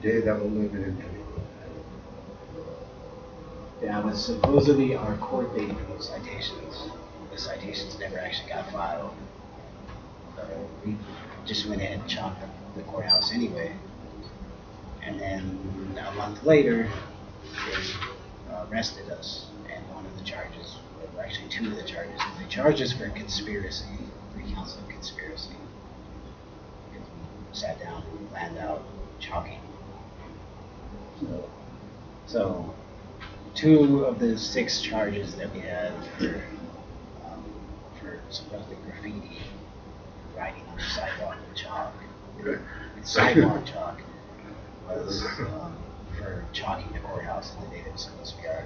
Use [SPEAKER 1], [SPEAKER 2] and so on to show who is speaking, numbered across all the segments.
[SPEAKER 1] day that will live in infamy.
[SPEAKER 2] That was supposedly our court date for those citations. The citations never actually got filed. We just went ahead and chalked up the courthouse anyway. And then a month later, they arrested us. And one of the charges, well, actually two of the charges, they charged us for conspiracy, 3 counts of conspiracy. We sat down and planned out chalking. So 2 of the 6 charges that we had for supposedly graffiti, writing on the sidewalk with chalk, sidewalk chalk, was for chalking the courthouse on the day that was supposed to be our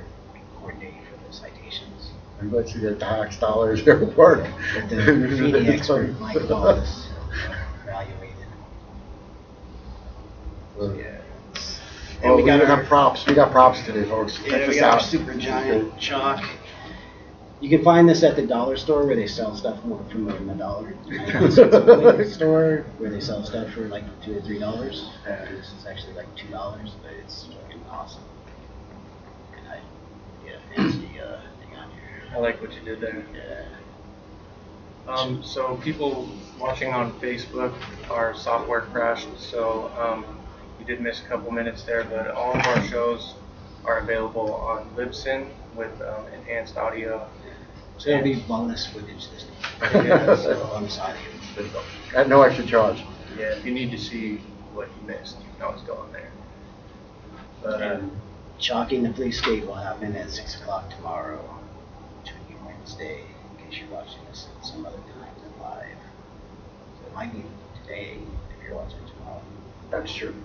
[SPEAKER 2] court date for the citations.
[SPEAKER 1] And let's see their tax dollars their work.
[SPEAKER 2] But the graffiti expert Mike Wallace evaluated. Yeah.
[SPEAKER 1] And we got props. We got props today, folks.
[SPEAKER 2] Yeah, we got our super giant chalk. You can find this at the dollar store where they sell stuff for more than $1. It's a liquor store where they sell stuff for like $2 or $3. This is actually like $2, but it's fucking awesome. And I get a fancy thing on here.
[SPEAKER 3] I like what you did there.
[SPEAKER 2] Yeah.
[SPEAKER 3] So people watching on Facebook, our software crashed, so we did miss a couple minutes there, but all of our shows are available on Libsyn with enhanced audio.
[SPEAKER 2] So it'll be bonus footage this time.
[SPEAKER 3] Yeah,
[SPEAKER 2] So
[SPEAKER 3] so,
[SPEAKER 2] on the side here.
[SPEAKER 1] At no extra charge.
[SPEAKER 3] yeah, if you need to see what you missed, you can always go on there. But
[SPEAKER 2] And chalking the police gate will happen at 6 o'clock tomorrow, which would be Wednesday, in case you're watching this at some other time than live. So it might be today if you're watching it tomorrow.
[SPEAKER 1] That's true.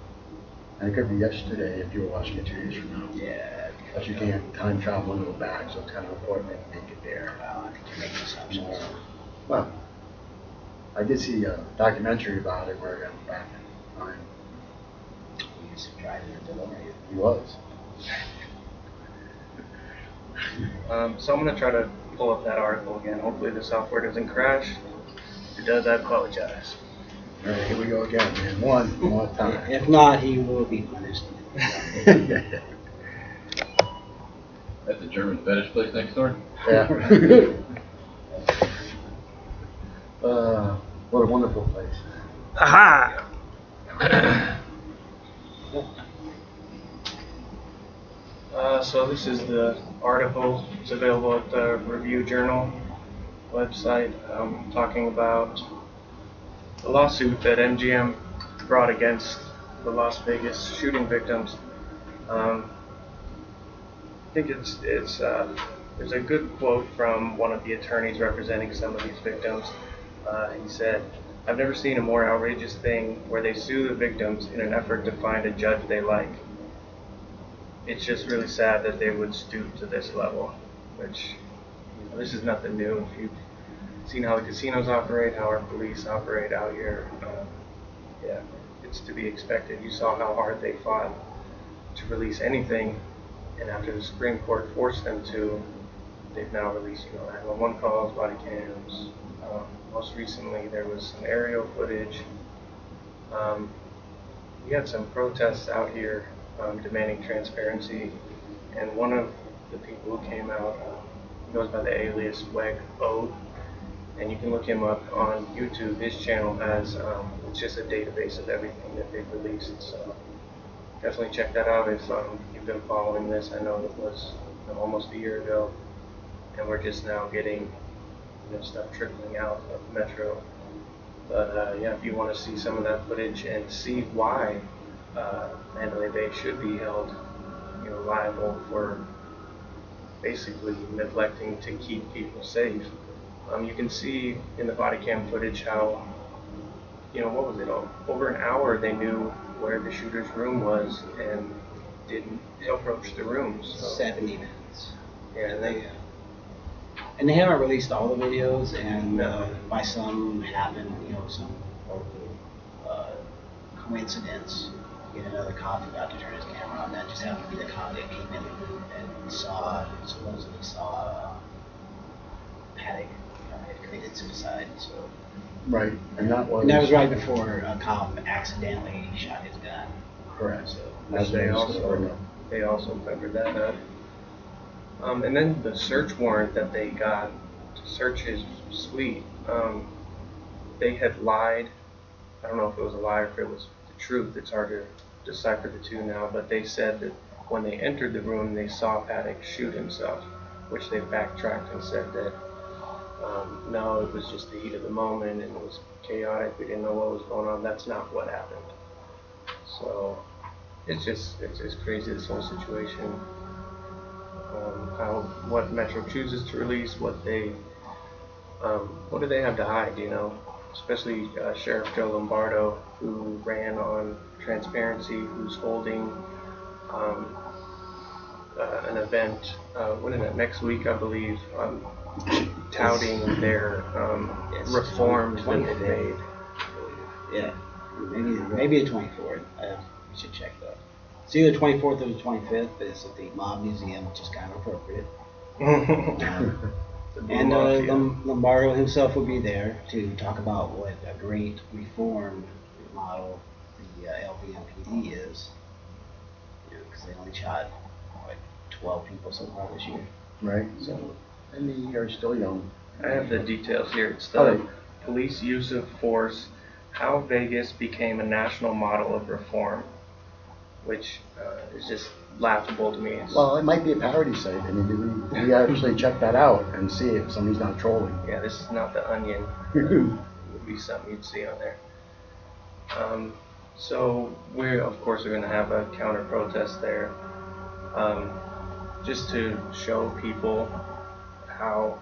[SPEAKER 1] And it could be yesterday if you were watching it 2 years from now.
[SPEAKER 2] Yeah.
[SPEAKER 1] But you can't time travel and go back, so it's kind of important to make it there.
[SPEAKER 2] Well, I think you're making assumptions.
[SPEAKER 1] Well, I did see a documentary about it where it went back in time.
[SPEAKER 2] He used to drive in the DeLorean.
[SPEAKER 1] He was.
[SPEAKER 3] so I'm going to try to pull up that article again. Hopefully the software doesn't crash. If it does, I apologize.
[SPEAKER 1] All right, here we go again, man. One more time.
[SPEAKER 2] If not, he will be punished.
[SPEAKER 4] At the German fetish place next door?
[SPEAKER 1] Yeah. What a wonderful place.
[SPEAKER 3] Aha! So this is the article. It's available at the Review Journal website, talking about the lawsuit that MGM brought against the Las Vegas shooting victims. I think there's a good quote from one of the attorneys representing some of these victims. He said, "I've never seen a more outrageous thing where they sue the victims in an effort to find a judge they like. It's just really sad that they would stoop to this level," which, this is nothing new. If you've seen how the casinos operate, how our police operate out here, yeah, it's to be expected. You saw how hard they fought to release anything, and after the Supreme Court forced them to, they've now released 911 calls, body cams. Most recently, there was some aerial footage. We had some protests out here demanding transparency, and one of the people who came out goes by the alias Weg Ode, and you can look him up on YouTube. His channel has it's just a database of everything that they've released, so definitely check that out if you've been following this. I know it was almost a year ago, and we're just now getting stuff trickling out of Metro. But yeah, if you want to see some of that footage and see why Mandalay Bay should be held liable for basically neglecting to keep people safe, you can see in the body cam footage how, what was it, over an hour they knew where the shooter's room was and didn't approach the room. So
[SPEAKER 2] 70 minutes.
[SPEAKER 3] yeah,
[SPEAKER 2] And they haven't released all the videos, and by some happen, some coincidence, you get another cop about to turn his camera on. That just happened to be the cop that came in and supposedly saw Paddock had committed suicide. So
[SPEAKER 1] Right, and that was.
[SPEAKER 2] And that was right before a cop accidentally shot his gun
[SPEAKER 1] Correct.
[SPEAKER 2] So,
[SPEAKER 3] which they also covered that up. And then the search warrant that they got to search his suite, they had lied. I don't know if it was a lie or if it was the truth. It's hard to decipher the two now, but they said that when they entered the room, they saw Paddock shoot himself, which they backtracked and said that no, it was just the heat of the moment and it was chaotic. We didn't know what was going on. That's not what happened. So it's crazy, this whole situation. What Metro chooses to release, what do they have to hide, you know? Especially Sheriff Joe Lombardo, who ran on transparency, who's holding an event, when is it, next week, I believe, touting their reforms that they made.
[SPEAKER 2] Yeah, maybe the 24th. We should check that. It's either 24th or the 25th, but it's at the Mob Museum, which is kind of appropriate. And Lombardo himself will be there to talk about what a great reform model the LVMPD is. You know, because they only shot like 12 people so far this year.
[SPEAKER 1] Right. So, and you're still young.
[SPEAKER 3] I have the details here. It's the police use of force, how Vegas became a national model of reform, which is just laughable to me.
[SPEAKER 1] Well, it might be a parody site. I mean, do we actually check that out and see if somebody's not trolling?
[SPEAKER 3] Yeah, this is not the Onion. It would be something you'd see on there. So we, of course, are going to have a counter protest there, just to show people how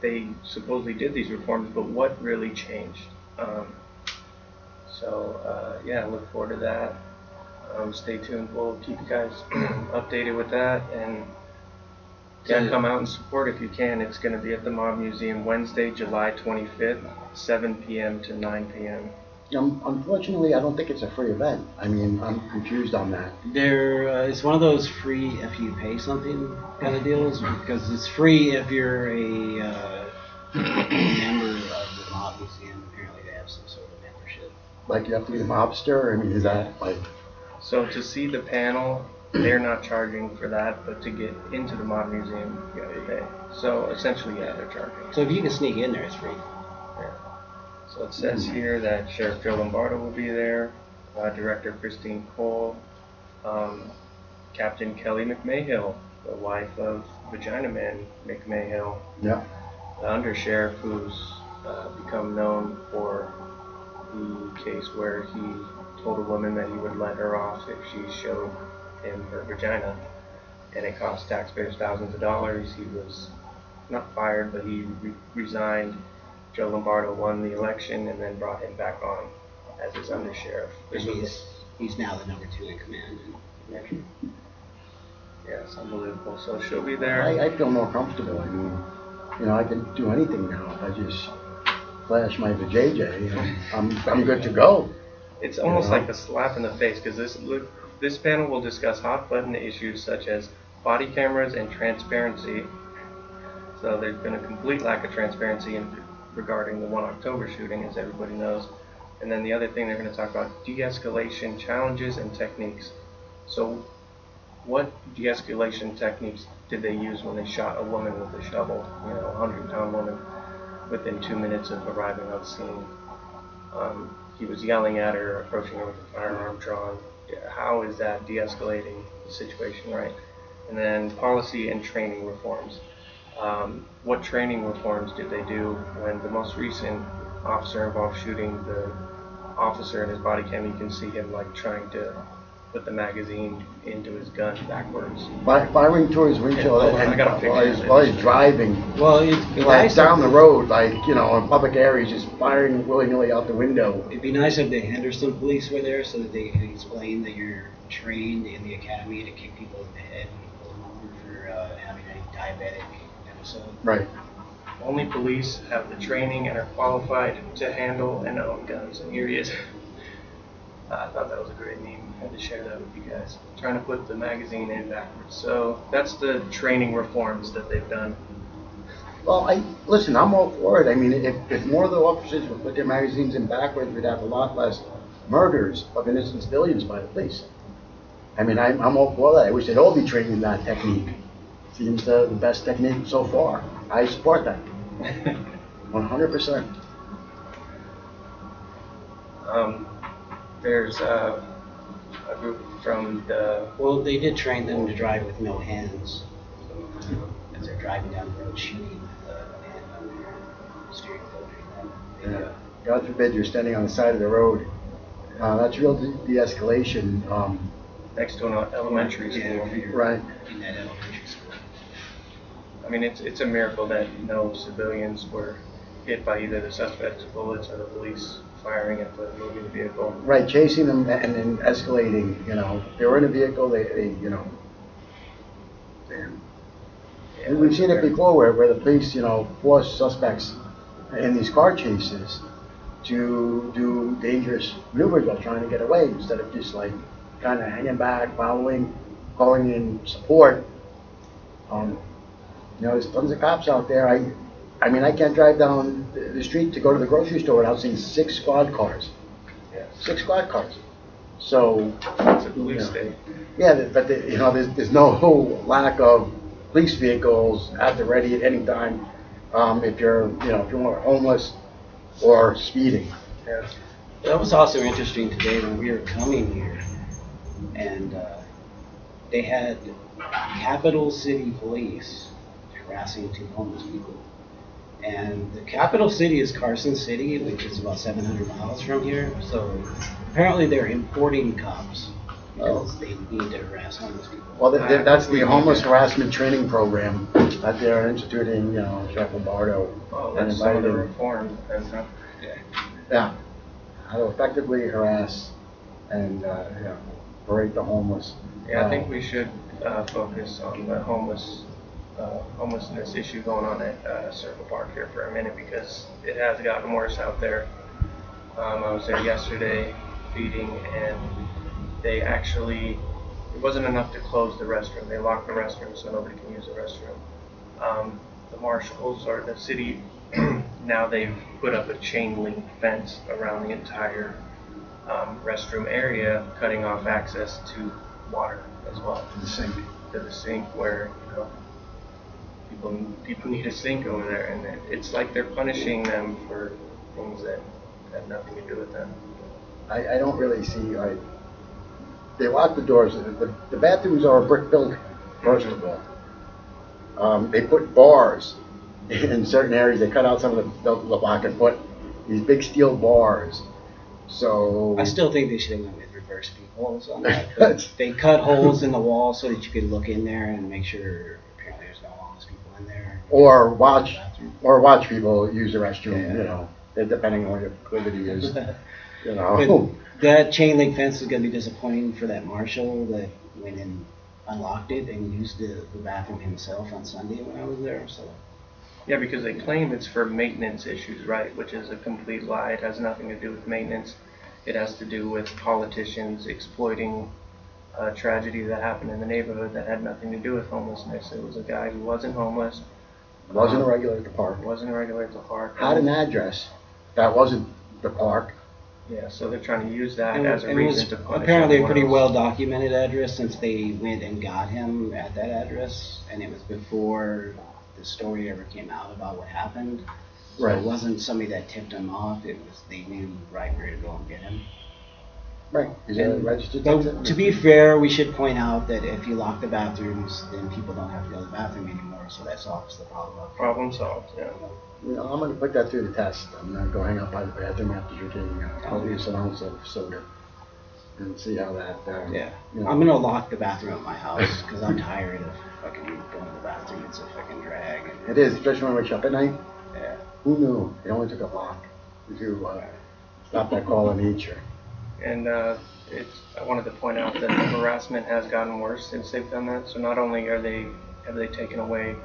[SPEAKER 3] they supposedly did these reforms, but what really changed. Yeah, look forward to that. Stay tuned. We'll keep you guys updated with that, and come out and support if you can. It's going to be at the Mob Museum Wednesday, July 25th, 7 p.m. to 9 p.m.
[SPEAKER 1] Unfortunately, I don't think it's a free event. I mean, I'm confused on that.
[SPEAKER 2] It's one of those free if you pay something kind of deals, because it's free if you're a member of the Mob Museum. Apparently, they have some sort of membership.
[SPEAKER 1] Like you have to be a mobster? I mean, is that like...
[SPEAKER 3] So to see the panel, they're not charging for that, but to get into the Mob Museum, you have to pay. So essentially, yeah, they're charging.
[SPEAKER 2] So if you can sneak in there, it's free.
[SPEAKER 3] Yeah. So it says here that Sheriff Joe Lombardo will be there, Director Christine Cole, Captain Kelly McMahill, the wife of Vagina Man McMahill,
[SPEAKER 1] yeah,
[SPEAKER 3] the undersheriff who's become known for the case where he told a woman that he would let her off if she showed him her vagina, and it cost taxpayers thousands of dollars. He was not fired, but he resigned. Joe Lombardo won the election and then brought him back on as his undersheriff.
[SPEAKER 2] He's now the number 2 in command.
[SPEAKER 3] Yeah, it's unbelievable. So she'll be there.
[SPEAKER 1] I feel more comfortable. I mean, you know, I can do anything now if I just flash my vajayjay and I'm good to go.
[SPEAKER 3] It's almost like a slap in the face, because this panel will discuss hot button issues such as body cameras and transparency. So there's been a complete lack of transparency regarding the 1 October shooting, as everybody knows. And then the other thing they're going to talk about, de-escalation challenges and techniques. So what de-escalation techniques did they use when they shot a woman with a shovel, you know, a 100-pound woman, within 2 minutes of arriving on scene? He was yelling at her, approaching her with a firearm drawn. How is that de-escalating the situation, right? And then policy and training reforms. What training reforms did they do when the most recent officer involved shooting the officer in his body cam? You can see him like trying to put the magazine into his gun backwards.
[SPEAKER 1] Firing towards windshield while he's driving.
[SPEAKER 2] Well, it's
[SPEAKER 1] like
[SPEAKER 2] nice
[SPEAKER 1] down the road, like, you know, in public areas, just firing willy-nilly out the window.
[SPEAKER 2] It'd be nice if the Henderson police were there so that they could explain that you're trained in the academy to kick people in the head and pull them over for having a diabetic episode.
[SPEAKER 1] Right.
[SPEAKER 3] Only police have the training and are qualified to handle and own guns. And here he is. I thought that was a great meme. I had to share that with you guys. Trying to put the magazine in backwards. So that's the training reforms that they've done.
[SPEAKER 1] Well, listen, I'm all for it. I mean, if more of the officers would put their magazines in backwards, we'd have a lot less murders of innocent civilians by the police. I mean, I'm all for that. I wish they'd all be trained in that technique. Seems the best technique so far. I support that. 100%.
[SPEAKER 3] There's a group from the.
[SPEAKER 2] Well, they did train them to drive with no hands. As they're driving down the road shooting with no hand on their steering wheel.
[SPEAKER 1] Yeah. God forbid you're standing on the side of the road. That's real de-escalation.
[SPEAKER 3] Next to an elementary school.
[SPEAKER 1] Right.
[SPEAKER 2] In that elementary school.
[SPEAKER 3] I mean, it's a miracle that no civilians were hit by either the suspect's bullets or the police firing at the moving vehicle.
[SPEAKER 1] Right, chasing them and then escalating. You know, they were in a vehicle. They you know.
[SPEAKER 3] Yeah,
[SPEAKER 1] We've seen it before where the police, you know, force suspects in these car chases to do dangerous maneuvers while trying to get away instead of just like kind of hanging back, following, calling in support. You know, there's tons of cops out there. I mean, I can't drive down the street to go to the grocery store without seeing 6 squad cars.
[SPEAKER 3] Yeah.
[SPEAKER 1] 6 squad cars. So,
[SPEAKER 3] It's a police state.
[SPEAKER 1] yeah, but you know, there's no lack of police vehicles at the ready at any time. If you're, you know, if you're homeless or speeding.
[SPEAKER 3] Yeah.
[SPEAKER 2] That was also interesting today when we were coming here, and they had Capital City Police harassing 2 homeless people. And the capital city is Carson City, which is about 700 miles from here. So apparently they're importing cops because they need to harass homeless people.
[SPEAKER 1] Well, that's the homeless harassment training program that they're instituting, you know, in Sheriff Lombardo.
[SPEAKER 3] Oh,
[SPEAKER 1] and
[SPEAKER 3] that's some of the
[SPEAKER 1] inviting-
[SPEAKER 3] reform.
[SPEAKER 1] Yeah, how to effectively harass and yeah, berate the homeless.
[SPEAKER 3] Yeah, I think we should focus on the homelessness issue going on at Circle Park here for a minute because it has gotten worse out there. I was there yesterday feeding, and they actually, it wasn't enough to close the restroom. They locked the restroom so nobody can use the restroom. The marshals or the city, now they've put up a chain link fence around the entire restroom area, cutting off access to water as well.
[SPEAKER 1] To the sink.
[SPEAKER 3] To the sink where, you know, people need a sink over there, and it's like they're punishing them for things that have nothing to do with them.
[SPEAKER 1] I don't really see, they lock the doors. The bathrooms are a brick building, first of all. They put bars in certain areas. They cut out some of the block and put these big steel bars. So
[SPEAKER 2] I still think they should have went with reverse peepholes on that. But they cut holes in the wall so that you could look in there and make sure apparently there's no homeless people in there.
[SPEAKER 1] or watch people use the restroom. Yeah. You know, depending on what your proclivity is. You know.
[SPEAKER 2] But that chain link fence is going to be disappointing for that marshal that went and unlocked it and used the bathroom himself on Sunday when I was there. So.
[SPEAKER 3] Yeah, because they claim it's for maintenance issues, right? Which is a complete lie. It has nothing to do with maintenance. It has to do with politicians exploiting a tragedy that happened in the neighborhood that had nothing to do with homelessness. It was a guy who wasn't homeless.
[SPEAKER 1] Wasn't a regular at the park.
[SPEAKER 3] Wasn't a regular at the park.
[SPEAKER 1] Had an address that wasn't the park.
[SPEAKER 3] Yeah, so they're trying to use that as a reason to punish
[SPEAKER 2] apparently a
[SPEAKER 3] everyone
[SPEAKER 2] pretty
[SPEAKER 3] else.
[SPEAKER 2] well documented address since they went and got him at that address, and it was before the story ever came out about what happened. So
[SPEAKER 1] Right.
[SPEAKER 2] it wasn't somebody that tipped him off. It was they knew right where to go and get him.
[SPEAKER 1] Right. He's a
[SPEAKER 2] And-
[SPEAKER 1] registered
[SPEAKER 2] But
[SPEAKER 1] sex
[SPEAKER 2] to be fair, we should point out that if you lock the bathrooms, then people don't have to go to the bathroom anymore, so that solves the problem.
[SPEAKER 3] Problem solved, yeah.
[SPEAKER 1] You know, I'm going to put that through the test. I'm going to go hang out by the bathroom after drinking a copious amounts of soda and see how that.
[SPEAKER 2] Yeah,
[SPEAKER 1] You know.
[SPEAKER 2] I'm gonna lock the bathroom at my house because I'm tired of fucking going to the bathroom. It's a fucking drag.
[SPEAKER 1] It is, especially when we wake up at night.
[SPEAKER 2] Yeah.
[SPEAKER 1] Who knew? It only took a block to stop that call of nature.
[SPEAKER 3] And I wanted to point out that the harassment has gotten worse since they've done that. So not only have they taken away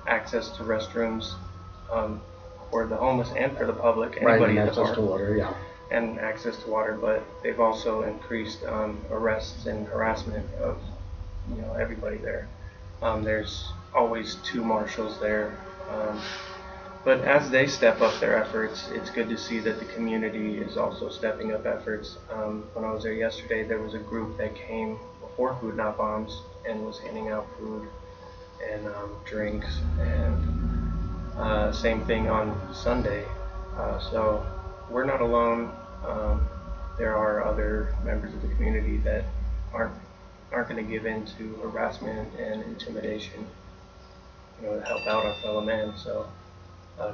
[SPEAKER 3] access to restrooms for the homeless and for the public,
[SPEAKER 1] Right,
[SPEAKER 3] anybody
[SPEAKER 1] and
[SPEAKER 3] in the
[SPEAKER 1] access
[SPEAKER 3] park,
[SPEAKER 1] to water, yeah.
[SPEAKER 3] and access to water, but they've also increased arrests and harassment of everybody there. There's always 2 marshals there. But as they step up their efforts, it's good to see that the community is also stepping up efforts. When I was there yesterday, there was a group that came before Food Not Bombs and was handing out food and drinks, and same thing on Sunday. So we're not alone. There are other members of the community that aren't going to give in to harassment and intimidation, to help out our fellow man. So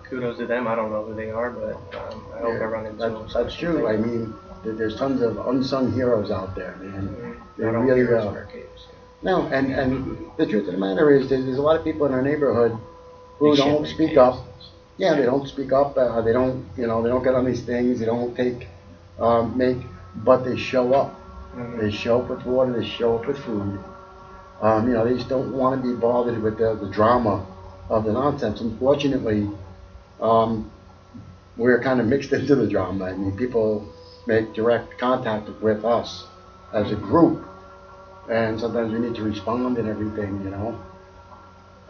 [SPEAKER 3] kudos to them. I don't know who they are, but I hope I run into them.
[SPEAKER 1] That's true. I mean, there's tons of unsung heroes out there, man. They
[SPEAKER 3] Not all
[SPEAKER 1] really
[SPEAKER 3] heroes
[SPEAKER 1] are.
[SPEAKER 3] wear capes.
[SPEAKER 1] No, and the truth of the matter is, there's a lot of people in our neighborhood who don't speak up. Yeah, they don't speak up. They don't, they don't get on these things. They don't but they show up.
[SPEAKER 3] Mhm.
[SPEAKER 1] They show up with water. They show up with food. They just don't want to be bothered with the drama of the nonsense. Unfortunately, we're kind of mixed into the drama. I mean, people make direct contact with us as a group, and sometimes we need to respond and everything,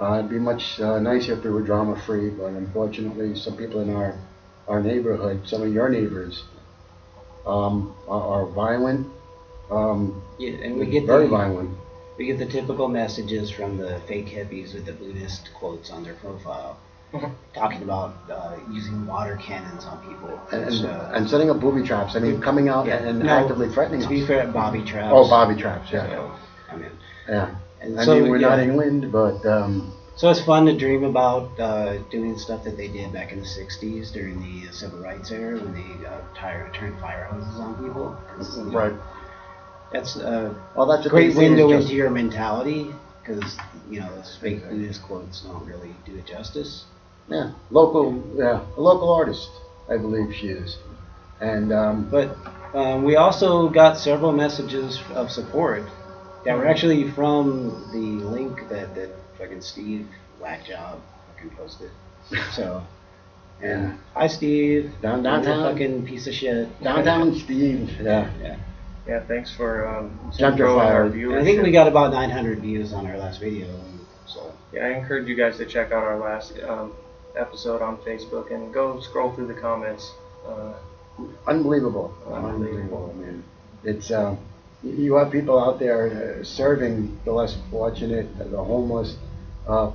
[SPEAKER 1] It'd be much nicer if we were drama-free, but unfortunately, some people in our neighborhood, some of your neighbors, are violent.
[SPEAKER 2] Yeah, and we get
[SPEAKER 1] very violent.
[SPEAKER 2] We get the typical messages from the fake hippies with the Buddhist quotes on their profile, talking about using water cannons on people
[SPEAKER 1] And setting up booby traps. I mean, coming out and actively threatening us.
[SPEAKER 2] To be fair, bobby traps.
[SPEAKER 1] Oh, bobby traps, yeah.
[SPEAKER 2] I mean,
[SPEAKER 1] Yeah.
[SPEAKER 2] and
[SPEAKER 1] I
[SPEAKER 2] so,
[SPEAKER 1] mean, we're not England, but
[SPEAKER 2] so it's fun to dream about doing stuff that they did back in the '60s during the civil rights era when they turned fire hoses on people.
[SPEAKER 1] right.
[SPEAKER 2] That's
[SPEAKER 1] Well, that's
[SPEAKER 2] a great window into your mentality, because those fake Buddhist quotes don't really do it justice.
[SPEAKER 1] Yeah, a local artist, I believe she is, and
[SPEAKER 2] But we also got several messages of support that were actually from the link that fucking Steve whack job fucking posted. So, and hi Steve,
[SPEAKER 1] downtown,
[SPEAKER 2] you're a fucking piece of shit.
[SPEAKER 1] Downtown Steve, yeah.
[SPEAKER 3] Yeah, thanks for
[SPEAKER 1] Gentrified.
[SPEAKER 3] growing our
[SPEAKER 2] And
[SPEAKER 3] viewership.
[SPEAKER 2] I think we got about 900 views on our last video. So
[SPEAKER 3] Yeah, I encourage you guys to check out our last episode on Facebook and go scroll through the comments.
[SPEAKER 1] Unbelievable,
[SPEAKER 3] Unbelievable.
[SPEAKER 1] man. It's you have people out there serving the less fortunate, the homeless,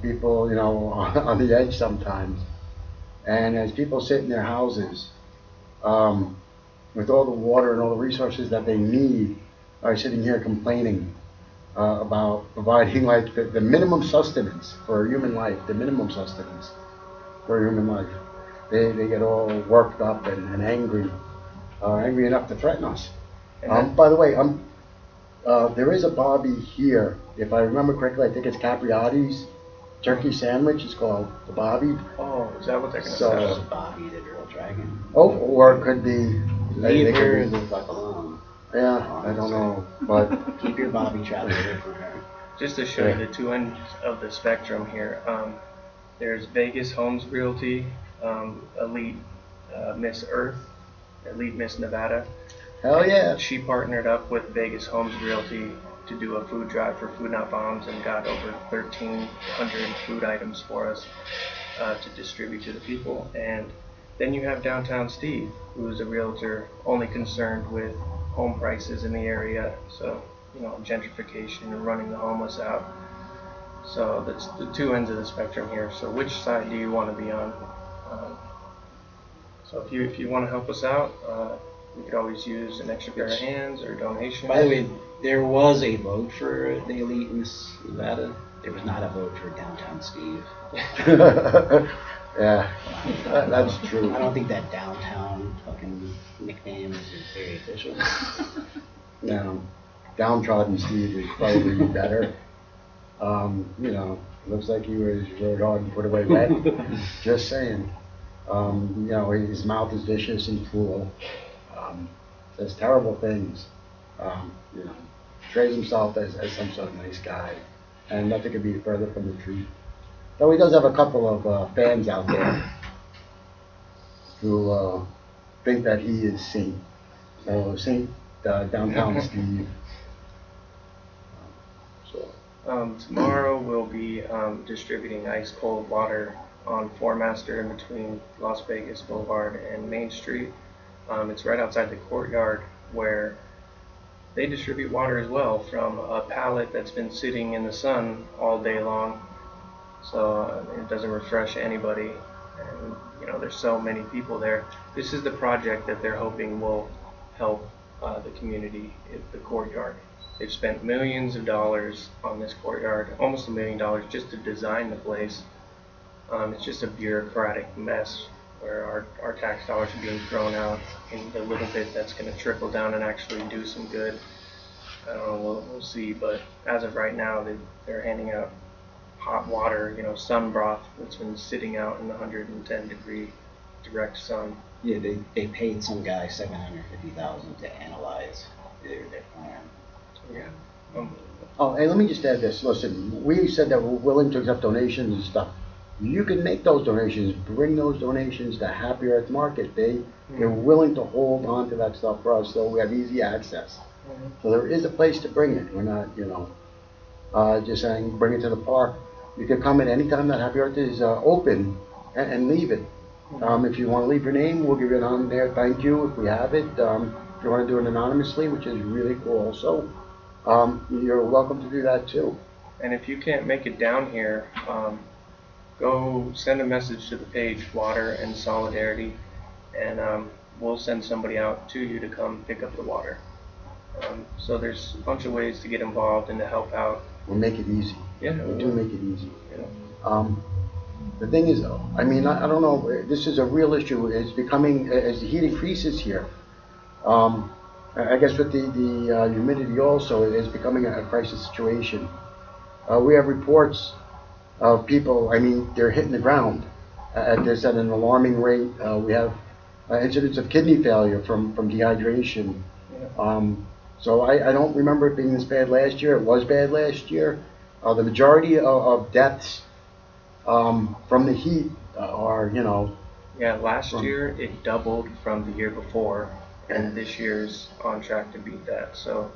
[SPEAKER 1] people, on the edge sometimes. And as people sit in their houses, with all the water and all the resources that they need, are sitting here complaining about providing like the minimum sustenance for a human life, the minimum sustenance for a human life. They get all worked up and angry, angry enough to threaten us. By the way, there is a Bobby here. If I remember correctly, I think it's Capriati's turkey sandwich. It's called the Bobby.
[SPEAKER 3] Oh, is that what they're going to
[SPEAKER 1] So-
[SPEAKER 3] set
[SPEAKER 2] there's
[SPEAKER 3] up?
[SPEAKER 2] Bobby the Girl Dragon.
[SPEAKER 1] Oh, or it could be.
[SPEAKER 2] Leave
[SPEAKER 1] they could
[SPEAKER 2] her
[SPEAKER 1] be-
[SPEAKER 2] the fuck alone.
[SPEAKER 1] Yeah, I don't know, but
[SPEAKER 2] Keep your Bobby trap away from her.
[SPEAKER 3] Just to show you the two ends of the spectrum here, there's Vegas Homes Realty, Elite Miss Earth, Elite Miss Nevada.
[SPEAKER 1] hell yeah.
[SPEAKER 3] She partnered up with Vegas Homes Realty to do a food drive for Food Not Bombs and got over 1,300 food items for us to distribute to the people. And then you have Downtown Steve, who's a realtor only concerned with home prices in the area, so gentrification and running the homeless out. So that's the two ends of the spectrum here. So which side do you want to be on? So if you want to help us out, we could always use an extra pair of hands or a donation.
[SPEAKER 2] By the way, there was a vote for the Elite Miss Nevada. There was not a vote for Downtown Steve.
[SPEAKER 1] Yeah, that's true.
[SPEAKER 2] I don't think that downtown fucking nickname is very official.
[SPEAKER 1] No, downtrodden Steve is probably better. Looks like he was rode hard and put away wet. Just saying. His mouth is vicious and cruel. Says terrible things. Portrays himself as some sort of nice guy, and nothing could be further from the truth. Though he does have a couple of fans out there who think that he is Saint. So Saint Downtown Steve.
[SPEAKER 3] Tomorrow we'll be distributing ice cold water on Four Master in between Las Vegas Boulevard and Main Street. It's right outside the courtyard where they distribute water as well from a pallet that's been sitting in the sun all day long. So it doesn't refresh anybody. And you know, there's so many people there. This is the project that they're hoping will help the community, the courtyard. They've spent millions of dollars on this courtyard, almost $1 million just to design the place. It's just a bureaucratic mess where our tax dollars are being thrown out in the little bit that's going to trickle down and actually do some good. I don't know, we'll see, but as of right now, they're handing out hot water, you know, sun broth that's been sitting out in the 110-degree direct sun.
[SPEAKER 2] Yeah, they paid some guy $750,000 to analyze their plan.
[SPEAKER 3] Yeah.
[SPEAKER 1] Oh, hey, let me just add this. Listen, we said that we're willing to accept donations and stuff. You can make those donations, bring those donations to Happy Earth Market. They're willing to hold on to that stuff for us, so we have easy access. So there is a place to bring it. We're not, you know, just saying bring it to the park. You can come at any time that Happy Earth is open and leave it. If you want to leave your name, we'll give you an on there thank you if we have it. If you want to do it anonymously, which is really cool also, you're welcome to do that too.
[SPEAKER 3] And if you can't make it down here, go send a message to the page Water and Solidarity, and we'll send somebody out to you to come pick up the water. So there's a bunch of ways to get involved and to help out.
[SPEAKER 1] We'll make it easy.
[SPEAKER 3] Yeah,
[SPEAKER 1] we do make it easy.
[SPEAKER 3] Yeah.
[SPEAKER 1] The thing is, though, I mean, I don't know. This is a real issue. It's becoming, as the heat increases here. I guess with the humidity also, it's becoming a crisis situation. We have reports of people. I mean, they're hitting the ground at an alarming rate. We have incidents of kidney failure from dehydration. So I don't remember it being this bad last year. It was bad last year. The majority of deaths from the heat are, you know.
[SPEAKER 3] Yeah, last year it doubled from the year before, and this year's on track to beat that. So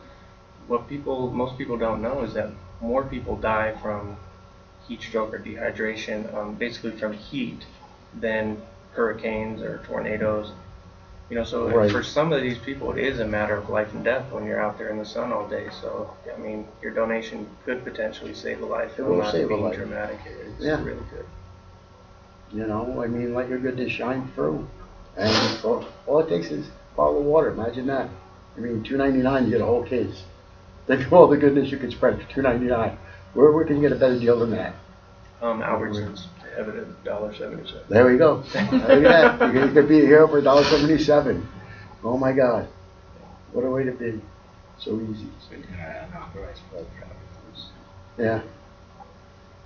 [SPEAKER 3] what most people don't know is that more people die from heat stroke or dehydration, basically from heat, than hurricanes or tornadoes. You know, so for some of these people, it is a matter of life and death when you're out there in the sun all day. So, I mean, your donation could potentially save a life.
[SPEAKER 1] It will save a life.
[SPEAKER 3] Dramatic. It's really good.
[SPEAKER 1] You know, I mean, let your goodness shine through. And all it takes is a bottle of water. Imagine that. I mean, $2.99, you get a whole case. Think of all the goodness you could spread for $2.99. Where can you get a better deal than that?
[SPEAKER 3] Albertsons. Have it at $1.77.
[SPEAKER 1] There we go. Look at that. You could be here for $1.77. Oh my God. What a way to be. So easy. Yeah.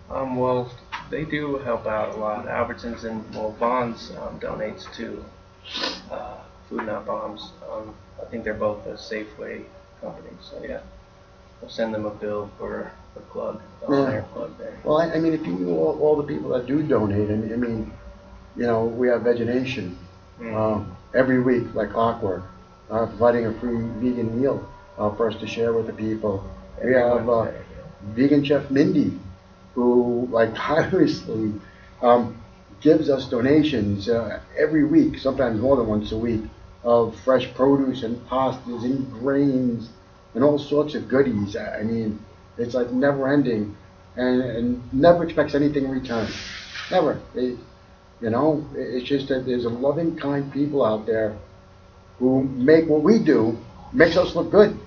[SPEAKER 3] Well, they do help out a lot. Albertsons and Vons donates to Food Not Bombs. I think they're both a Safeway company. So yeah, we'll send them a bill for the plug, their plug there.
[SPEAKER 1] Well, I mean, if you knew all the people that do donate, I mean, you know, we have Vegination every week, like clockwork, providing a free vegan meal for us to share with the people. We have Vegan Chef Mindy, who, like, tirelessly gives us donations every week, sometimes more than once a week, of fresh produce and pastas and grains and all sorts of goodies. I mean, it's like never ending, and never expects anything in return. Never. You know, it's just that there's a loving, kind people out there who make what we do, makes us look good.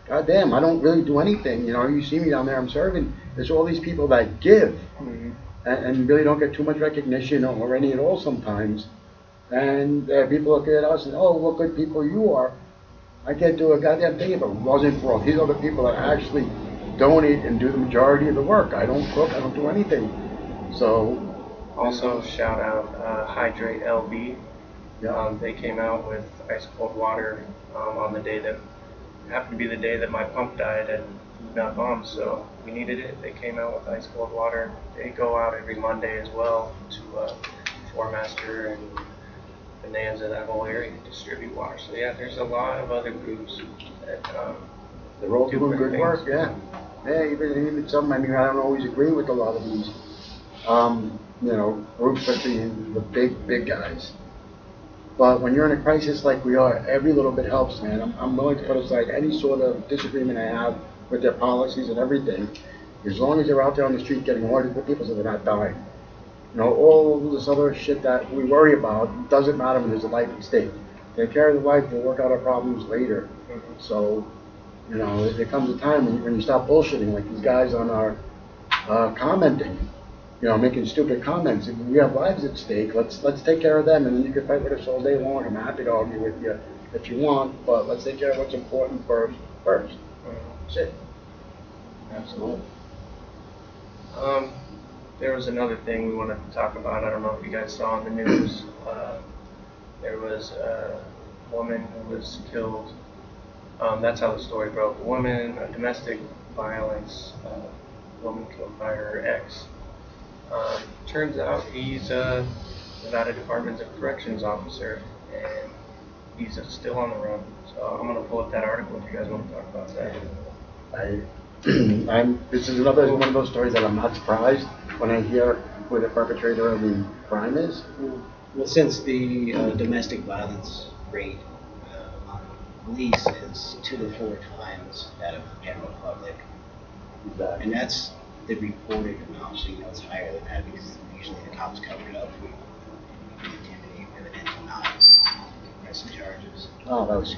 [SPEAKER 1] God damn, I don't really do anything. You know, you see me down there, I'm serving. There's all these people that give and really don't get too much recognition or any at all sometimes. And people look at us and, oh, what good people you are. I can't do a goddamn thing if it wasn't for all these other people that actually donate and do the majority of the work. I don't cook, I don't do anything. So.
[SPEAKER 3] Also, shout out Hydrate LV.
[SPEAKER 1] Yeah.
[SPEAKER 3] They came out with ice cold water on the day that happened to be the day that my pump died at Food Not Bombs, so we needed it. They came out with ice cold water. They go out every Monday as well to Four Master and Bonanza, that whole area, to distribute water. So yeah, there's a lot of other groups that
[SPEAKER 1] they're all doing good work. Yeah. Yeah, even some. I mean, I don't always agree with a lot of these groups such as the big guys. But when you're in a crisis like we are, every little bit helps, man. I'm willing to put aside any sort of disagreement I have with their policies and everything, as long as they're out there on the street getting ordered with people so they're not dying. All this other shit that we worry about doesn't matter when there's a life at stake. Take care of the life, we'll work out our problems later. So, there comes a time when you stop bullshitting, like these guys on our commenting, making stupid comments. If we have lives at stake, let's take care of them, and then you can fight with us all day long. I'm happy to argue with you if you want, but let's take care of what's important first. That's it.
[SPEAKER 3] Absolutely. There was another thing we wanted to talk about. I don't know if you guys saw in the news. There was a woman who was killed. That's how the story broke. A domestic violence woman killed by her ex. Turns out he's a Nevada Department of Corrections officer, and he's still on the run. So I'm going to pull up that article if you guys want to talk about that.
[SPEAKER 1] This is another one of those stories that I'm not surprised when I hear who the perpetrator of the crime is.
[SPEAKER 2] Well, since the domestic violence rate on police is 2 to 4 times that of the general public,
[SPEAKER 1] Exactly.
[SPEAKER 2] and that's the reported amount, so it's higher than that because usually the cops cover it up and intimidate evidence and not pressing charges.
[SPEAKER 1] Oh, that was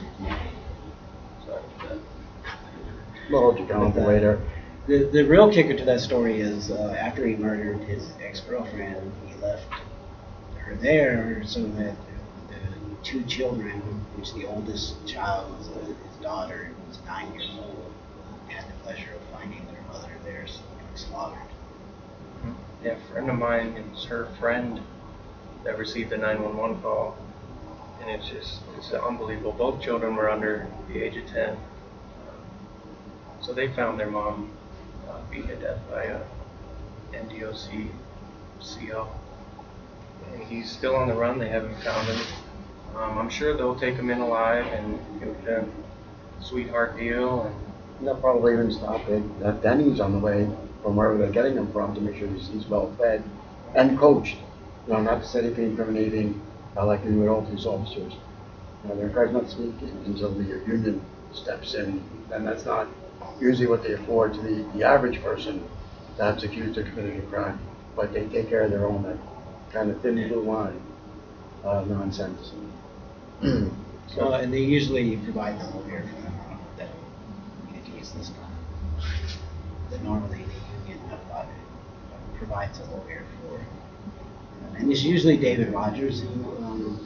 [SPEAKER 2] Sorry for that.
[SPEAKER 1] little you can later.
[SPEAKER 2] The real kicker to that story is after he murdered his ex-girlfriend, he left her there so that the 2 children, which the oldest child was his daughter, who was 9 years old, had the pleasure of finding their mother there slaughtered.
[SPEAKER 3] Yeah, a friend of mine, it's her friend that received a 911 call, and it's unbelievable. Both children were under the age of 10. So they found their mom beaten to death by a NDOC CO. And he's still on the run. They haven't found him. I'm sure they'll take him in alive and give him a sweetheart deal. And
[SPEAKER 1] They'll probably even stop at Denny's on the way from wherever they're getting him from to make sure he's well fed and coached. Not to say anything incriminating like you would all police officers. They're encouraged not to speak until the union steps in, and that's not usually what they afford to the average person that's accused of committing a crime. But they take care of their own, that kind of thin blue line nonsense.
[SPEAKER 2] And they usually provide the lawyer for them that in a case this time. That normally the union provides a lawyer for. And it's usually David Rogers, who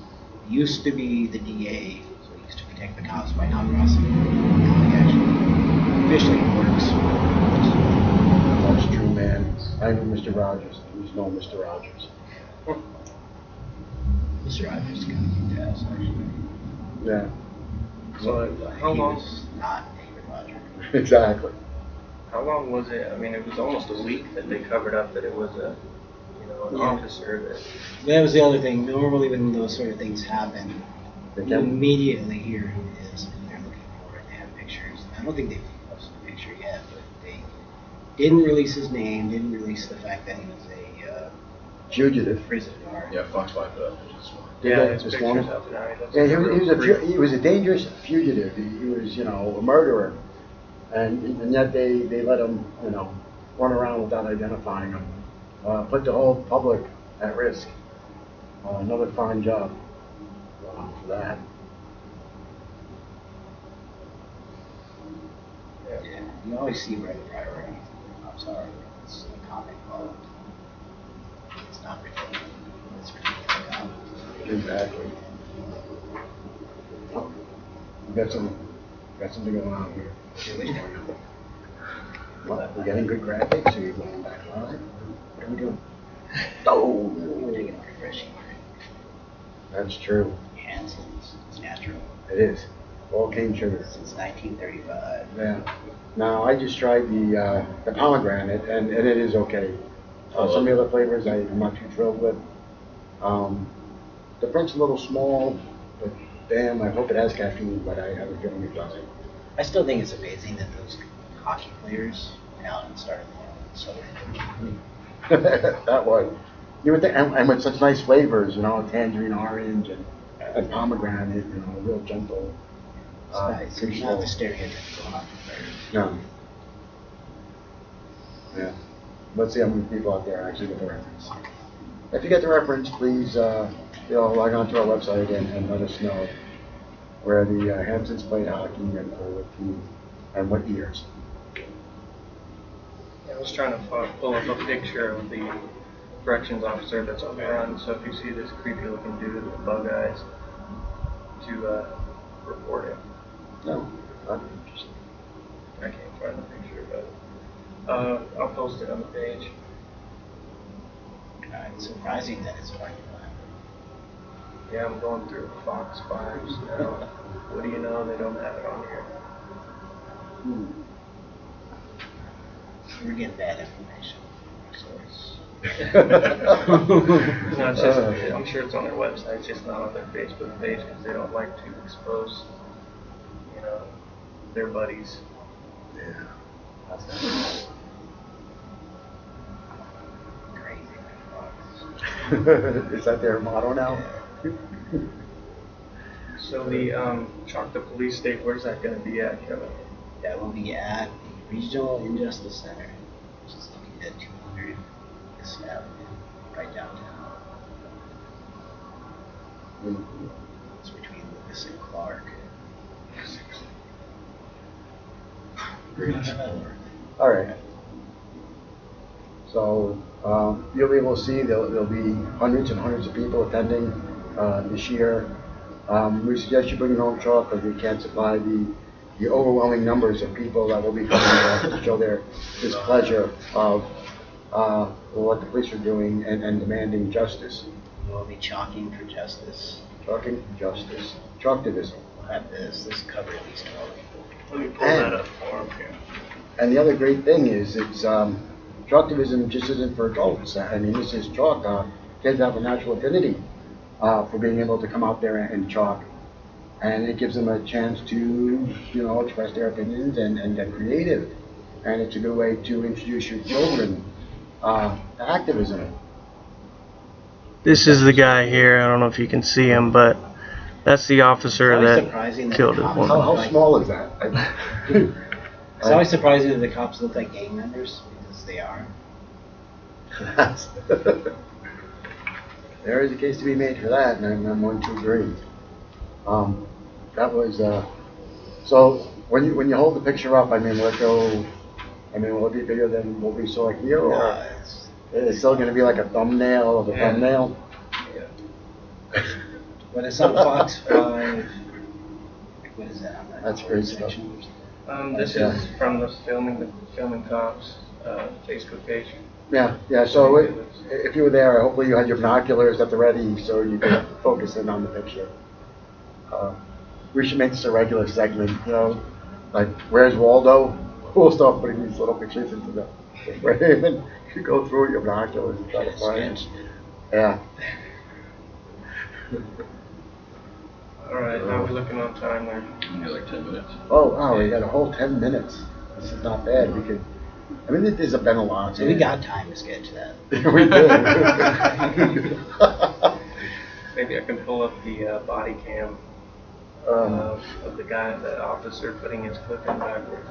[SPEAKER 2] used to be the DA, so he used to protect the cops by not prosecuting. Now he actually officially works.
[SPEAKER 1] That's true, man. I knew Mr. Rogers. There's no Mr. Rogers.
[SPEAKER 2] Mr. Rogers is going to kick ass, actually.
[SPEAKER 1] Yeah.
[SPEAKER 3] so how
[SPEAKER 2] He
[SPEAKER 3] long?
[SPEAKER 2] was not David Rogers.
[SPEAKER 1] Exactly.
[SPEAKER 3] How long was it? I mean, it was almost a week that they covered up that it was an officer that.
[SPEAKER 2] That was the other thing. Normally, when those sort of things happen,
[SPEAKER 1] They
[SPEAKER 2] you
[SPEAKER 1] can-
[SPEAKER 2] immediately hear who it is, and they're looking for it. They have pictures. I don't think they've posted a picture yet, but they didn't release his name. Didn't release the fact that he was a
[SPEAKER 1] Fugitive.
[SPEAKER 2] prison guard.
[SPEAKER 4] Yeah, Fox 5 put up just one.
[SPEAKER 3] Yeah,
[SPEAKER 1] Yeah,
[SPEAKER 3] his
[SPEAKER 1] this
[SPEAKER 3] pictures
[SPEAKER 1] one.
[SPEAKER 3] out there. That's
[SPEAKER 1] Yeah,
[SPEAKER 3] a real
[SPEAKER 1] he was a dangerous fugitive. He was, a murderer, and yet they let him, run around without identifying him. Put the whole public at risk. Another fine job for that.
[SPEAKER 2] Yeah, you always see where the priorities of the cops are. It's a comic book. It's not ridiculous. It's ridiculous.
[SPEAKER 1] Exactly. Oh, we got something going on here. What? We're getting good graphics. Are you going back live? What are we doing? Oh,
[SPEAKER 2] We're taking a refreshing
[SPEAKER 1] that's true.
[SPEAKER 2] Hansen's. It's natural.
[SPEAKER 1] It is. All cane sugar.
[SPEAKER 2] Since 1935.
[SPEAKER 1] Yeah. Now I just tried the pomegranate, and it is okay. Some of the other flavors I'm not too thrilled with. The print's a little small, but damn, I hope it has caffeine. But I have a feeling it doesn't.
[SPEAKER 2] I still think it's amazing that those hockey players went out and started so
[SPEAKER 1] That was. You would think, and with such nice flavors, you know, tangerine orange and pomegranate, you know, real gentle.
[SPEAKER 2] It's nice. It's not the stereotypical Huntridge.
[SPEAKER 1] No. Yeah. Let's see how many people out there actually get the reference. If you get the reference, please, log on to our website again and let us know where the Hamptons played hockey and for what team and what years.
[SPEAKER 3] I was trying to pull up a picture of the corrections officer that's on the run, so if you see this creepy looking dude with bug eyes, to report him.
[SPEAKER 1] No, not interesting.
[SPEAKER 3] I can't find the picture, but I'll post it on the page.
[SPEAKER 2] It's surprising that it's parking lot.
[SPEAKER 3] Yeah, I'm going through Fox 5s now. What do you know? They don't have it on here.
[SPEAKER 2] We're getting bad information from our source.
[SPEAKER 3] No, it's just, I'm sure it's on their website, it's just not on their Facebook page because they don't like to expose, you know, their buddies.
[SPEAKER 1] Yeah.
[SPEAKER 2] Crazy Fox.
[SPEAKER 1] Is that their motto now?
[SPEAKER 3] So the Chalk the Police State, where's that going to be at, Kevin?
[SPEAKER 2] That will be at the Regional Injustice Center, which is located at 200 This Avenue, right downtown. It's between Lewis and Clark.
[SPEAKER 1] All right. So you'll be able to see there'll be hundreds and hundreds of people attending this year. We suggest you bring your own chalk because we can't supply the overwhelming numbers of people that will be coming to show their displeasure of what the police are doing and demanding justice.
[SPEAKER 2] We'll be chalking for justice.
[SPEAKER 1] Chalking justice. Chalktivism.
[SPEAKER 2] We'll have this cover at least 12 people.
[SPEAKER 3] Let me pull that up for him here.
[SPEAKER 1] And the other great thing is it's chalktivism just isn't for adults. I mean, this is chalk. Kids have a natural affinity for being able to come out there and chalk. And it gives them a chance to, express their opinions and get creative. And it's a good way to introduce your children to activism.
[SPEAKER 3] This is the guy here. I don't know if you can see him, but that's the officer
[SPEAKER 2] It's always
[SPEAKER 3] that
[SPEAKER 2] surprising that
[SPEAKER 3] killed
[SPEAKER 2] the
[SPEAKER 3] his
[SPEAKER 2] cops
[SPEAKER 3] woman.
[SPEAKER 1] How small is that?
[SPEAKER 2] It's always surprising that the cops look like gang members, because they are.
[SPEAKER 1] There is a case to be made for that, and I'm one to agree. That was so. When you hold the picture up, I mean, will it be bigger than what we saw here, or
[SPEAKER 2] No,
[SPEAKER 1] it's still going to be like a thumbnail of a thumbnail?
[SPEAKER 2] But it's on Fox 5. What is that? On that
[SPEAKER 1] That's great stuff.
[SPEAKER 2] section?
[SPEAKER 3] This is from the filming cops Facebook page.
[SPEAKER 1] Yeah. So if you were there, hopefully you had your binoculars at the ready so you could focus in on the picture. We should make this a regular segment, like Where's Waldo? We'll start putting these little pictures into the frame and you go through your binoculars and try to find. Yeah.
[SPEAKER 3] All right, now we're looking on time there.
[SPEAKER 4] You got like 10 minutes.
[SPEAKER 1] Oh, wow, we got a whole 10 minutes. This is not bad. This has been a lot.
[SPEAKER 2] So we got time to sketch that.
[SPEAKER 1] We did.
[SPEAKER 3] Maybe I can pull up the body cam of the officer putting his clip in backwards.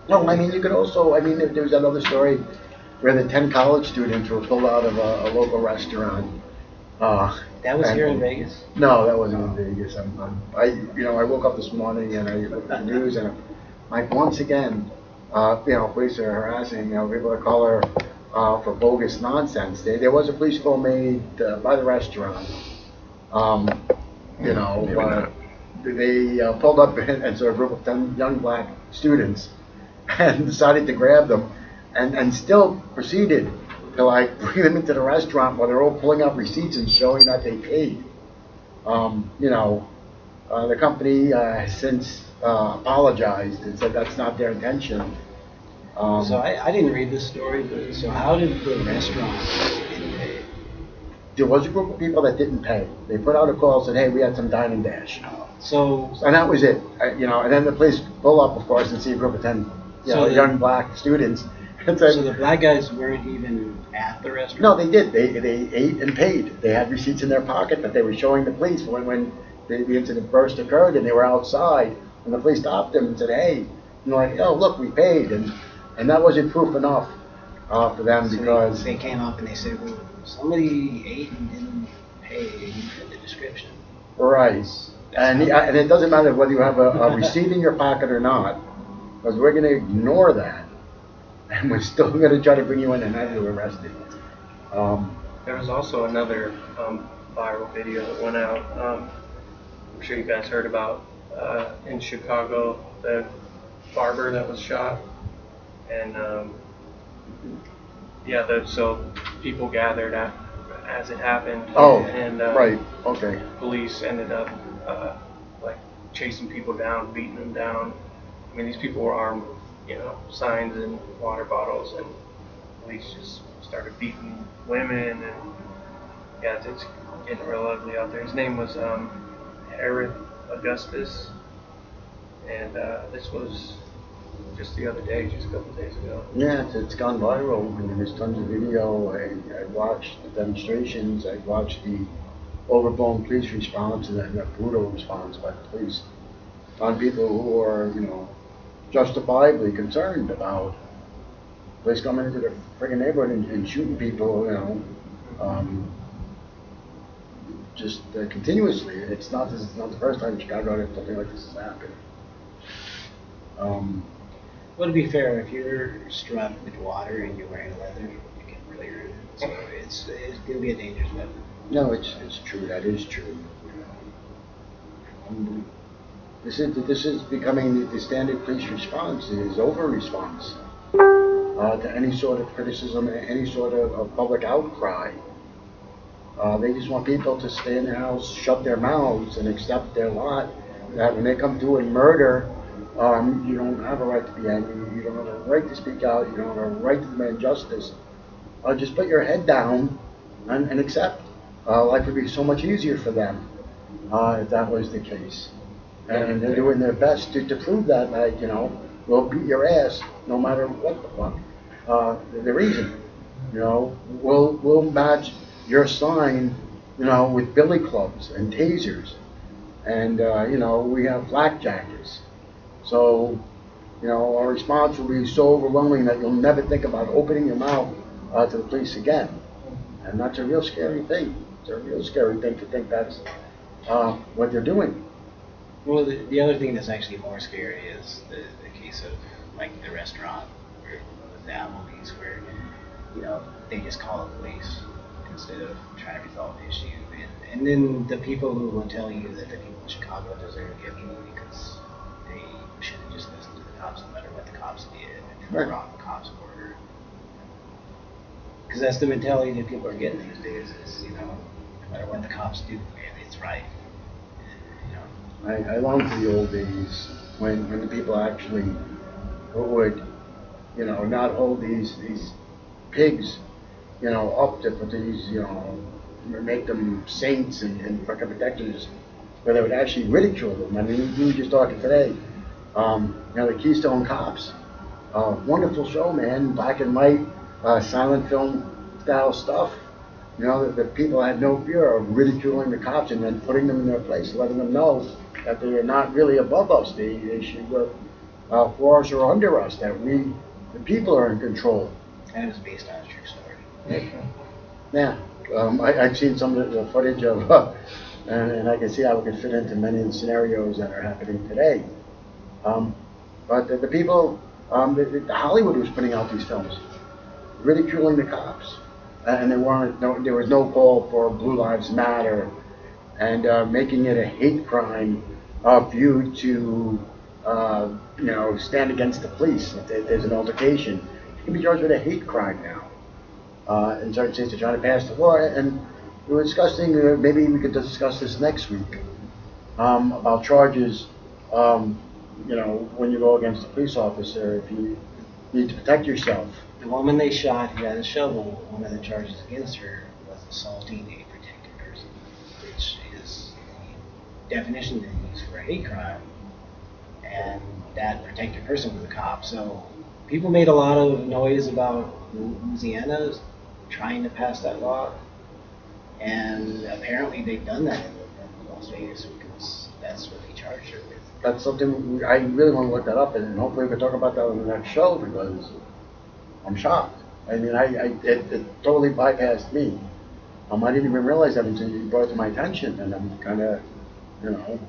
[SPEAKER 1] No, you could also, there was another story where the 10 college students were pulled out of a local restaurant.
[SPEAKER 2] That was here in Vegas?
[SPEAKER 1] No, that wasn't in Vegas. I woke up this morning and I looked at the news and once again, police are harassing, people of color for bogus nonsense. There was a police call made by the restaurant. They pulled up and saw a group of 10 young black students and decided to grab them and still proceeded to bring them into the restaurant while they're all pulling out receipts and showing that they paid. The company has since apologized and said that's not their intention.
[SPEAKER 2] So I didn't read this story, but so how did the restaurant get paid?
[SPEAKER 1] There was a group of people that didn't pay. They put out a call and said, hey, we had some dining dash. And that was it. And then the police pull up, of course, and see a group of 10 young black students. It's like,
[SPEAKER 2] So the black guys weren't even at the restaurant?
[SPEAKER 1] no, they did. They ate and paid. They had receipts in their pocket that they were showing the police when the incident first occurred, and they were outside, and the police stopped them and said, "Hey, you know, like, oh, look, we paid," and that wasn't proof enough for them
[SPEAKER 2] So
[SPEAKER 1] because
[SPEAKER 2] they came up and they said, well, somebody ate and didn't pay, you fit the description.
[SPEAKER 1] right, and it doesn't matter whether you have a receipt in your pocket or not, because we're going to ignore that, and we're still going to try to bring you in and have you arrested.
[SPEAKER 3] There was also another viral video that went out. I'm sure you guys heard about in Chicago, the barber that was shot, and so people gathered as it happened.
[SPEAKER 1] Oh,
[SPEAKER 3] and
[SPEAKER 1] right, okay.
[SPEAKER 3] Police ended up like chasing people down, beating them down. I mean, these people were armed with, you know, signs and water bottles, and police just started beating women, and yeah, it's getting real ugly out there. His name was Herod Augustus, and this was just the other day, just a couple days ago.
[SPEAKER 1] Yeah, it's gone viral, and there's tons of video. I watched the demonstrations, I watched the overblown police response, and then the brutal response by the police on people who are, you know, justifiably concerned about police coming into their friggin' neighborhood and shooting people, you know, just continuously. It's not the first time in Chicago that something like this has happened.
[SPEAKER 2] Well, to be fair, if you're strapped with water and you're wearing leather, you can really hurt it. So it's going to be a dangerous weapon.
[SPEAKER 1] No, it's true. That is true. This is becoming the standard police response. Is over response to any sort of criticism, any sort of public outcry. They just want people to stay in their house, shut their mouths, and accept their lot. That when they come to and murder, you don't have a right to be angry. You don't have a right to speak out. You don't have a right to demand justice. Just put your head down and accept. Life would be so much easier for them if that was the case. And they're doing their best to prove that, like, you know, we'll beat your ass no matter what the fuck the reason. You know, we'll match your sign, you know, with billy clubs and tasers, and you know, we have blackjackers. So, you know, our response will be so overwhelming that you'll never think about opening your mouth to the police again. And that's a real scary thing. It's a real scary thing to think that's what they're doing.
[SPEAKER 2] Well, the other thing that's actually more scary is the case of, like, the restaurant with the Applebee's, where, you know, they just call the police instead of trying to resolve the issue. And then the people who will tell you that the people in Chicago deserve to get immunity because they should have just listened to the cops no matter what the cops did, and
[SPEAKER 1] Right.
[SPEAKER 2] wrong the cops were. Because that's the mentality that people are getting these days is, you know, no matter what the cops do, it's right.
[SPEAKER 1] I long for the old days when the people actually would, you know, not hold these pigs, you know, up to these, you know, make them saints and fucking protectors, where they would actually ridicule them. I mean, we were just talking today, you know, the Keystone Cops, wonderful show, man, black and white, silent film style stuff. You know, the people had no fear of ridiculing the cops and then putting them in their place, letting them know that they are not really above us. They should work for us or under us, that we, the people, are in control.
[SPEAKER 2] And it was based on a true story.
[SPEAKER 1] Yeah, I've seen some of the footage of, and I can see how it can fit into many of the scenarios that are happening today. But the people, the Hollywood was putting out these films, ridiculing the cops. And there was no call for Blue Lives Matter, and making it a hate crime for you to, you know, stand against the police. If there's an altercation, you can be charged with a hate crime now. In certain states, they're trying to pass the law, and we were discussing. Maybe we could discuss this next week about charges. You know, when you go against a police officer, if you need to protect yourself.
[SPEAKER 2] The woman they shot who had a shovel, one of the charges against her was assaulting a protected person, which is the definition they use for a hate crime. And that protected person was a cop. So people made a lot of noise about Louisiana trying to pass that law, and apparently they've done that in Las Vegas because that's what they charged her with.
[SPEAKER 1] That's something I really want to look that up, and hopefully we can talk about that on the next show because I'm shocked. I mean, it totally bypassed me. I didn't even realize that until you brought it to my attention, and I'm kind of,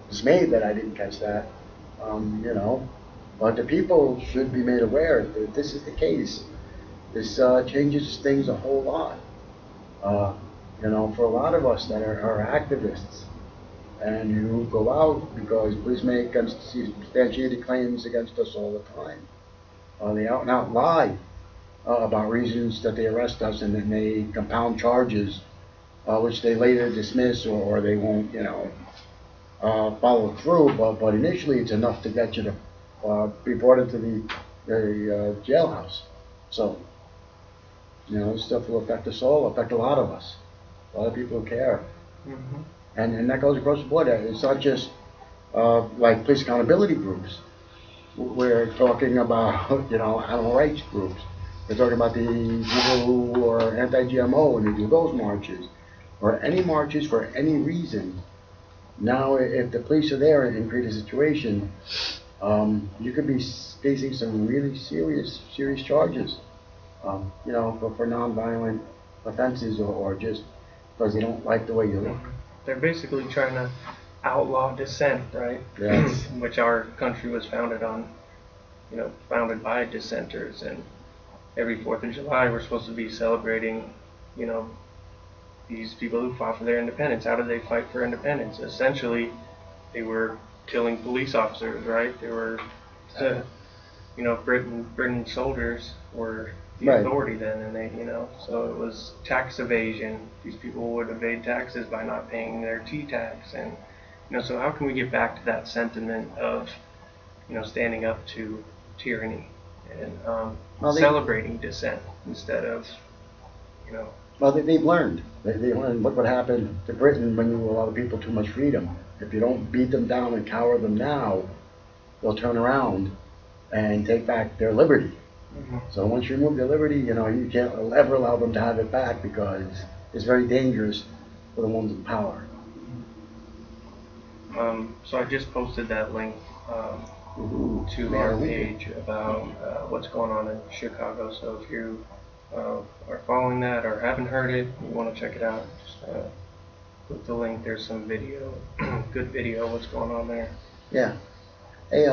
[SPEAKER 1] dismayed that I didn't catch that. But the people should be made aware that this is the case. This changes things a whole lot. For a lot of us that are activists and who go out because police make substantiated claims against us all the time. They out and out lie about reasons that they arrest us, and then they compound charges, which they later dismiss or they won't, follow through. But initially, it's enough to get you to be brought into the jailhouse. So, this stuff will affect us all, affect a lot of us, a lot of people who care.
[SPEAKER 3] Mm-hmm.
[SPEAKER 1] And that goes across the board. It's not just like police accountability groups. We're talking about, animal rights groups. We're talking about the people who are anti-GMO and they do those marches, or any marches for any reason. Now, if the police are there and create a situation, you could be facing some really serious charges, for non-violent offenses or just because they don't like the way you look.
[SPEAKER 3] They're basically trying to outlaw dissent, right?
[SPEAKER 1] Yes.
[SPEAKER 3] Which our country was founded on, founded by dissenters. And every 4th of July, we're supposed to be celebrating, these people who fought for their independence. How did they fight for independence? Essentially, they were killing police officers, right? They were, Britain soldiers were the
[SPEAKER 1] Right.
[SPEAKER 3] authority then, and they, so it was tax evasion. These people would evade taxes by not paying their tea tax, and so how can we get back to that sentiment of, standing up to tyranny and celebrating dissent instead of,
[SPEAKER 1] Well, they've learned. They learned. Look what happened to Britain when you allow people too much freedom. If you don't beat them down and cower them now, they'll turn around and take back their liberty.
[SPEAKER 3] Mm-hmm.
[SPEAKER 1] So once you remove their liberty, you can't ever allow them to have it back because it's very dangerous for the ones in power.
[SPEAKER 3] So I just posted that link to our page about what's going on in Chicago. So if you are following that or haven't heard it, you want to check it out, just click the link. There's some video, good video, what's going on there.
[SPEAKER 1] Yeah. Hey,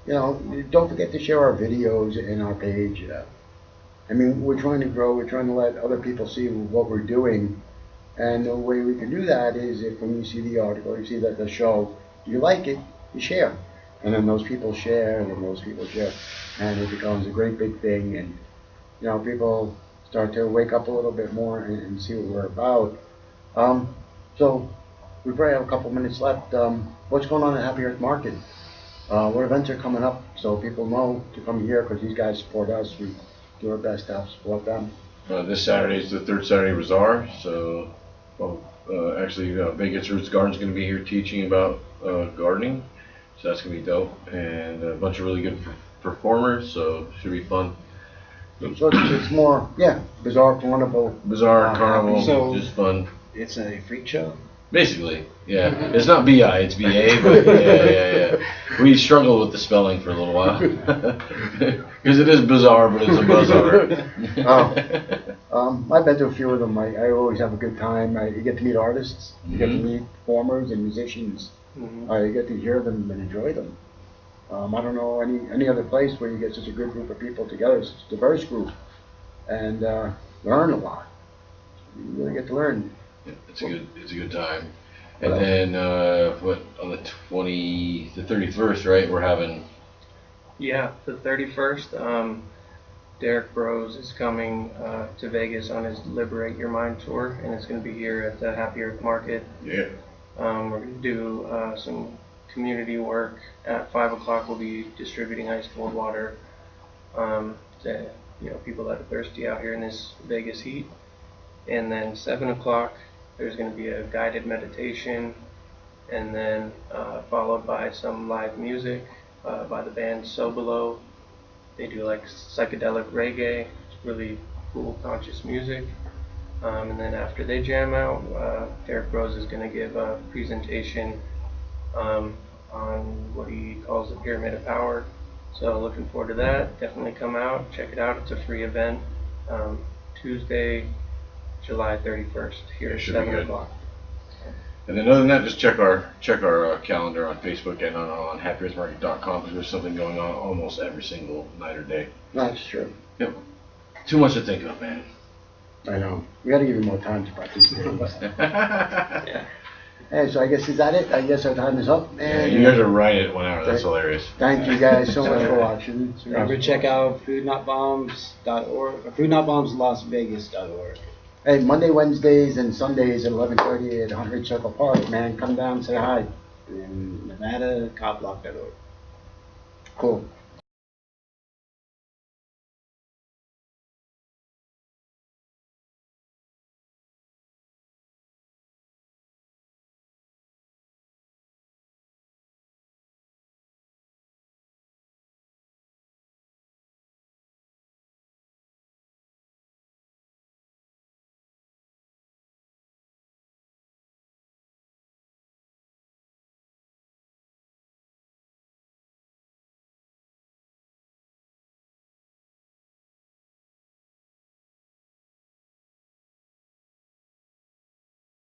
[SPEAKER 1] don't forget to share our videos in our page. We're trying to grow. We're trying to let other people see what we're doing. And the way we can do that is if when you see the article, you see that the show, you like it, you share. And then those people share, and then those people share. And it becomes a great big thing. And, people start to wake up a little bit more and see what we're about. So we probably have a couple minutes left. What's going on at Happy Earth Market? What events are coming up so people know to come here because these guys support us. We do our best to help support them.
[SPEAKER 4] This Saturday is the third Saturday Bazaar, so Vegas Roots Garden's going to be here teaching about gardening, so that's going to be dope, and a bunch of really good performers, so it should be fun.
[SPEAKER 1] So it's more, Bazaar, Carnival.
[SPEAKER 4] Bazaar, Carnival,
[SPEAKER 2] So-
[SPEAKER 4] just fun.
[SPEAKER 2] It's a freak show.
[SPEAKER 4] Basically, yeah. It's not BI, it's BA, but yeah. We struggled with the spelling for a little while. Because it is bizarre, but it's a bazaar.
[SPEAKER 1] I've been to a few of them. I always have a good time. You get to meet artists, you get to meet performers and musicians.
[SPEAKER 3] Mm-hmm.
[SPEAKER 1] You get to hear them and enjoy them. I don't know any other place where you get such a good group of people together, such a diverse group, and learn a lot. You really get to learn.
[SPEAKER 4] Yeah, it's a good time. And then on the 31st, right? We're having.
[SPEAKER 3] Yeah, the 31st. Derek Bros is coming to Vegas on his Liberate Your Mind tour, and it's going to be here at the Happy Earth Market.
[SPEAKER 4] Yeah.
[SPEAKER 3] We're going to do some community work. At 5 o'clock, we'll be distributing ice-cold water to people that are thirsty out here in this Vegas heat. And then 7 o'clock, there's going to be a guided meditation, and then followed by some live music by the band So Below. They do like psychedelic reggae, really cool, conscious music. And then after they jam out, Derek Rose is going to give a presentation on what he calls the Pyramid of Power. So looking forward to that. Definitely come out, check it out. It's a free event. Tuesday, July 31st, here at
[SPEAKER 4] Should be
[SPEAKER 3] 7
[SPEAKER 4] good.
[SPEAKER 3] o'clock.
[SPEAKER 4] And then other than that, just check our calendar on Facebook and on happyearthmarket.com because there's something going on almost every single night or day.
[SPEAKER 1] That's true.
[SPEAKER 4] Yep. Too much to think of, man.
[SPEAKER 1] I know. We got to give you more time to practice things.
[SPEAKER 3] Yeah.
[SPEAKER 1] Hey, so I guess is that it? I guess our time is up.
[SPEAKER 4] Yeah,
[SPEAKER 1] And
[SPEAKER 4] you guys are right at 1 hour. That's hilarious.
[SPEAKER 1] thank you guys so much for watching.
[SPEAKER 2] Remember to check out foodnotbombs.org or foodnotbombslasvegas.org.
[SPEAKER 1] Hey, Monday, Wednesdays, and Sundays at 11:30 at Huntridge Circle Park. Man, come down, say hi.
[SPEAKER 2] And Nevada, cobblock.org.
[SPEAKER 1] Cool.